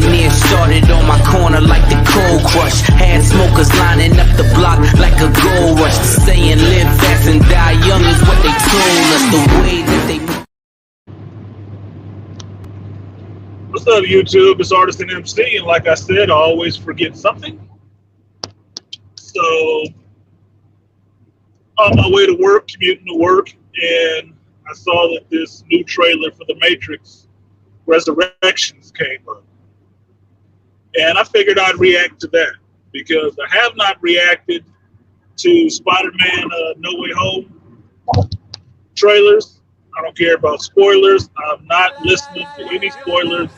nightmare started on my corner like the cold crush. Had smokers lining up the block like a gold rush. The saying live fast and die young is what they told us. The way that they... What's up, YouTube? It's ArtisanMc, and like I said, I always forget something. So, on my way to work, commuting to work, and I saw that this new trailer for The Matrix Resurrections came up. And I figured I'd react to that, because I have not reacted to Spider-Man No Way Home trailers. I don't care about spoilers. I'm not listening to any spoilers.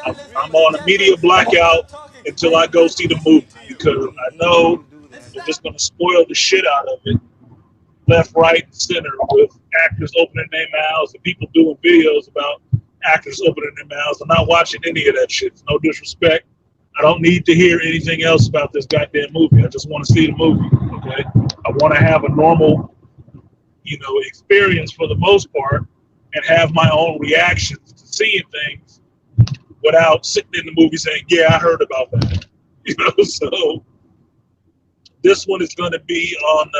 I'm on a media blackout until I go see the movie, because I know they're just going to spoil the shit out of it, left, right, and center, with actors opening their mouths and people doing videos about actors opening their mouths. I'm not watching any of that shit. It's no disrespect. I don't need to hear anything else about this goddamn movie. I just want to see the movie, okay? I want to have a normal, experience for the most part, and have my own reactions to seeing things without sitting in the movie saying, yeah, I heard about that. So this one is going to be on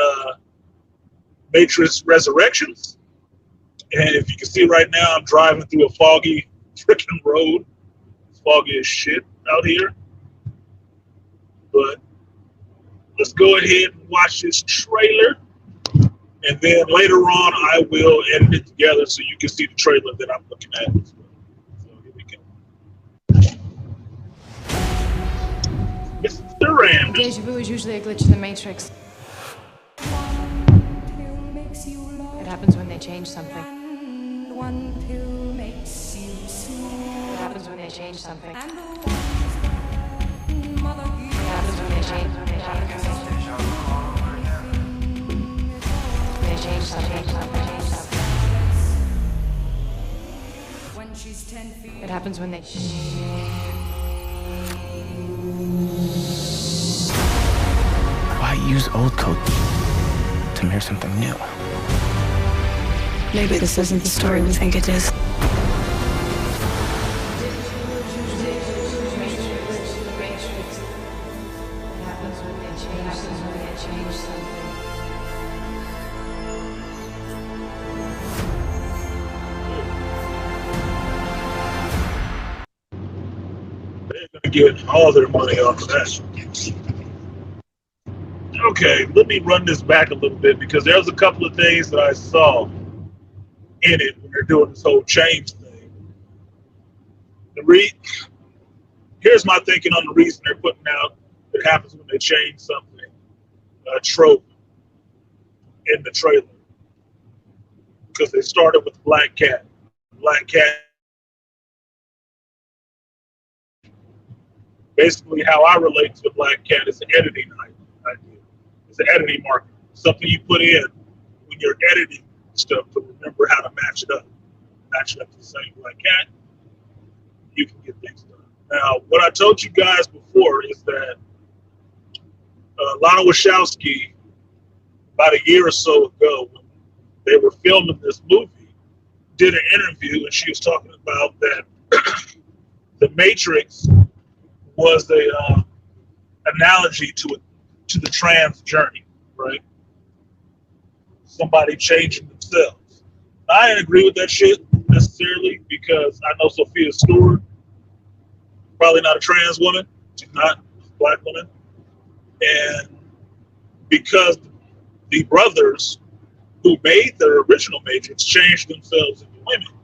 Matrix Resurrections. And if you can see right now, I'm driving through a foggy freaking road. It's foggy as shit out here. But let's go ahead and watch this trailer. And then later on, I will edit it together so you can see the trailer that I'm looking at as well. So here we go. Mr. Random. Deja vu is usually a glitch in the Matrix. It happens when they change something. It happens when they change something. It happens when they change something. It happens when they... Why use old code to mirror something new? Maybe this isn't the story we think it is. Get all their money off of that. Okay, let me run this back a little bit, because there's a couple of things that I saw in it when they're doing this whole change thing. Here's my thinking on the reason they're putting out it happens when they change something, a trope in the trailer. Because they started with the Black Cat. Black Cat, basically how I relate to the Black Cat is an editing idea. It's an editing marker. Something you put in when you're editing stuff to remember how to match it up. Match it up to the same Black Cat, you can get things done. Now, what I told you guys before is that Lana Wachowski, about a year or so ago, when they were filming this movie, did an interview, and she was talking about that the Matrix was a analogy to the trans journey, right? Somebody changing themselves. I didn't agree with that shit necessarily, because I know Sophia Stewart, probably not a trans woman. She's not a black woman. And because the brothers who made the original Matrix changed themselves into women,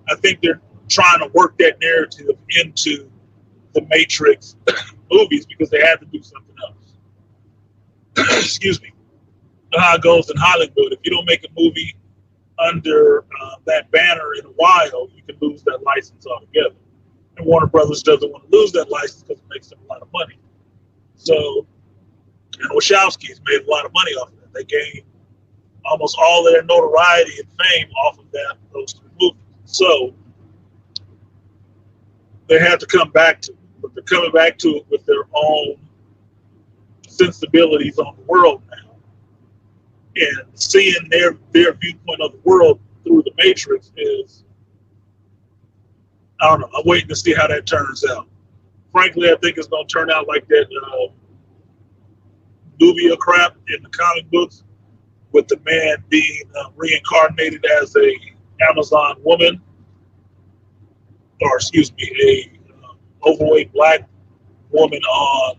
I think they're trying to work that narrative into the Matrix movies, because they had to do something else. Excuse me. You know how it goes in Hollywood. If you don't make a movie under that banner in a while, you can lose that license altogether. And Warner Brothers doesn't want to lose that license because it makes them a lot of money. So, and Wachowski's made a lot of money off of that. They gained almost all of their notoriety and fame off of those two movies. So they had to come back to it, but they're coming back to it with their own sensibilities on the world now. And seeing their viewpoint of the world through the Matrix is, I don't know, I'm waiting to see how that turns out. frankly, I think it's going to turn out like that Nubia crap in the comic books, with the man being reincarnated as a Amazon woman, or excuse me, a overweight black woman on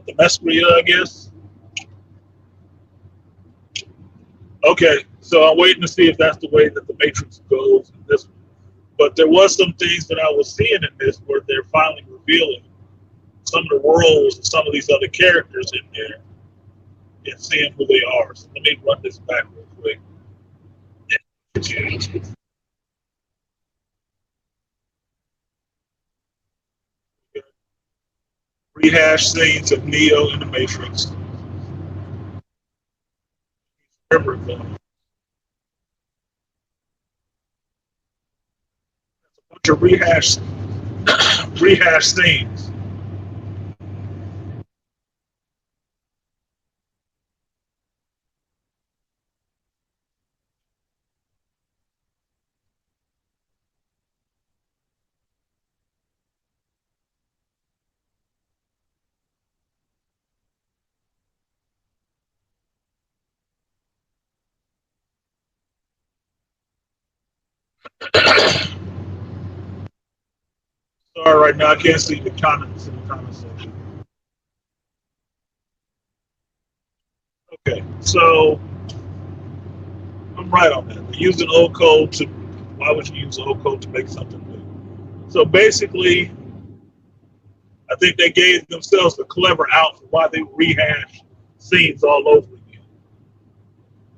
Themyscira, I guess. Okay, so I'm waiting to see if that's the way that the Matrix goes in this one. But there was some things that I was seeing in this where they're finally revealing some of the roles of some of these other characters in there and seeing who they are. So let me run this back real quick. Rehash scenes of Neo in the Matrix. Remember them. It's a bunch of rehash scenes. Sorry, right now I can't see the comments in the comment section. Okay, so I'm right on that. They're using old code to. Why would you use old code to make something new? So basically, I think they gave themselves a clever out for why they rehash scenes all over again.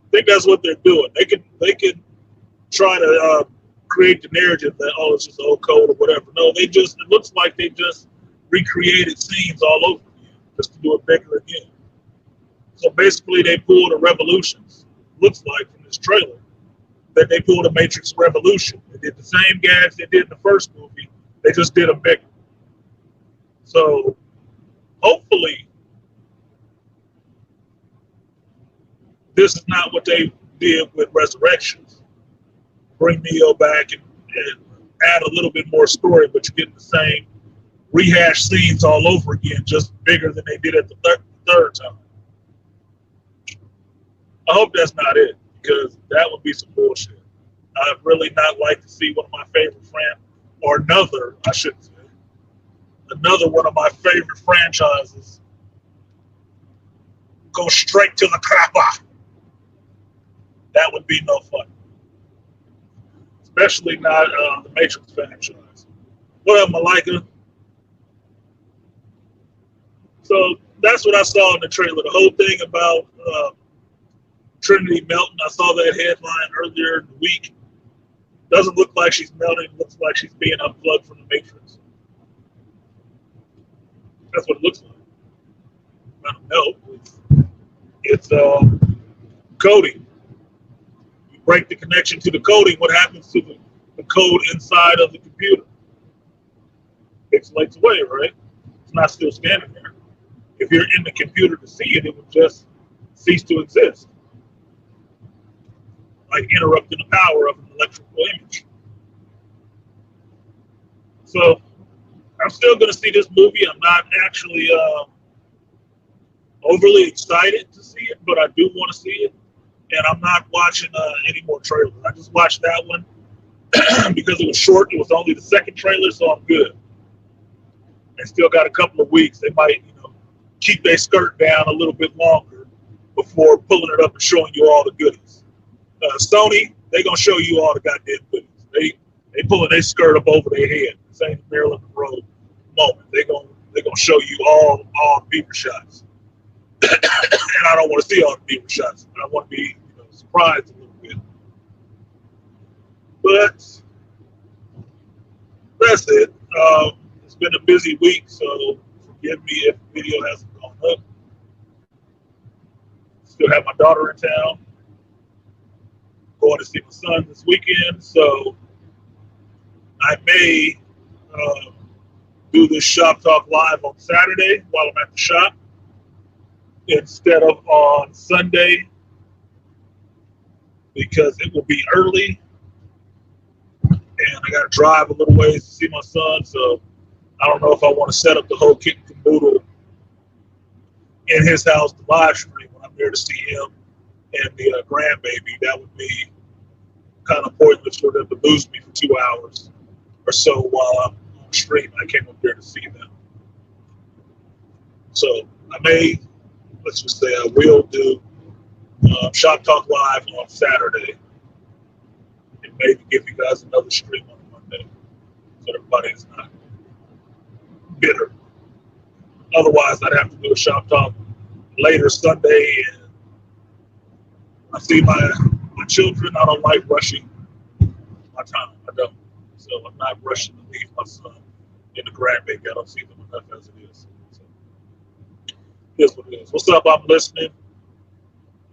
I think that's what they're doing. They could try to create the narrative that, oh, it's just old code or whatever. No, it looks like they just recreated scenes all over again just to do it bigger again. So basically, they pulled a Revolutions. Looks like from this trailer that they pulled a Matrix Revolution. They did the same gags they did in the first movie. They just did them bigger. So hopefully, this is not what they did with Resurrections. Bring Neo back and add a little bit more story, but you're getting the same rehash scenes all over again, just bigger than they did at the third time. I hope that's not it, because that would be some bullshit. I'd really not like to see one of my favorite friends, or another, I shouldn't say, another one of my favorite franchises go straight to the crapper. That would be no fun. Especially not the Matrix franchise. What up, Malika? So that's what I saw in the trailer. The whole thing about Trinity melting. I saw that headline earlier in the week. Doesn't look like she's melting. It looks like she's being unplugged from the Matrix. That's what it looks like. Not a melt. It's coding. You break the connection to the coding. What happens to the code inside of the computer? Pixelates away, right? It's not still standing there. If you're in the computer to see it, it would just cease to exist. Like interrupting the power of an electrical image. So I'm still going to see this movie. I'm not actually overly excited to see it, but I do want to see it. And I'm not watching any more trailers. I just watched that one because it was short. It was only the second trailer, so I'm good. They still got a couple of weeks. They might, keep their skirt down a little bit longer before pulling it up and showing you all the goodies. Sony, they gonna show you all the goddamn goodies. They pulling their skirt up over their head. This ain't Marilyn Monroe moment. They gonna show you all the beaver shots. And I don't want to see all the beaver shots. I want to be surprised a little bit. But that's it. It's been a busy week, so forgive me if the video hasn't gone up. Still have my daughter in town. Going to see my son this weekend, so I may do this Shop Talk Live on Saturday while I'm at the shop instead of on Sunday because it will be early and I got to drive a little ways to see my son, so I don't know if I want to set up the whole kit and caboodle in his house to live stream when I'm there to see him and the grandbaby. That would be kind of pointless for them to lose me for 2 hours or so while I'm on stream. I came up there to see them. So I may, let's just say I will do Shop Talk Live on Saturday and maybe give you guys another stream on Monday so everybody's not bitter. Otherwise, I'd have to do a Shop Talk later Sunday. And I see my children. I don't like rushing my time. I don't. So I'm not rushing to leave my son and the grandbaby. I don't see them enough as it is. So here's what it is. What's up? I'm listening.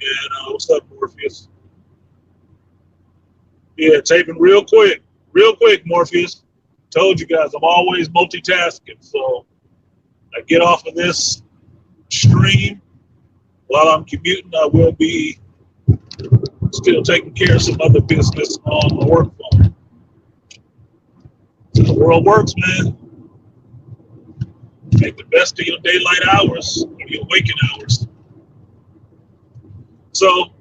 And what's up, Morpheus? Yeah, taping real quick, Morpheus. Told you guys, I'm always multitasking. So I get off of this stream while I'm commuting. I will be still taking care of some other business on my work phone. So the world works, man. Make the best of your daylight hours or your waking hours. So,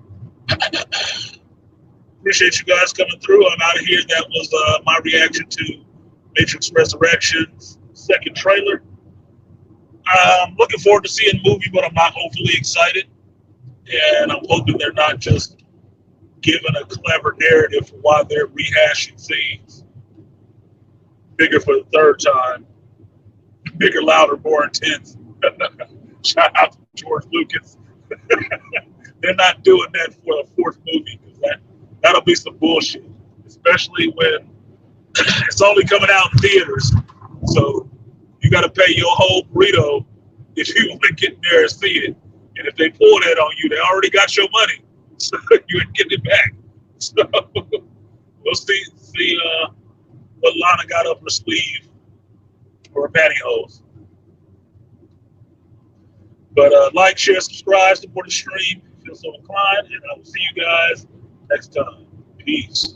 appreciate you guys coming through. I'm out of here. That was my reaction to Matrix Resurrections second trailer. I'm looking forward to seeing the movie, but I'm not overly excited. And I'm hoping they're not just giving a clever narrative for why they're rehashing scenes. Bigger for the third time. Bigger, louder, more intense. Shout out to George Lucas. They're not doing that for a fourth movie because that'll be some bullshit, especially when it's only coming out in theaters. So you got to pay your whole burrito if you want to get in there and see it. And if they pull that on you, they already got your money, so you ain't getting it back. So we'll see what Lana got up her sleeve or her pantyhose. But like, share, subscribe, support the stream. Feel so inclined, and I will see you guys next time. Peace.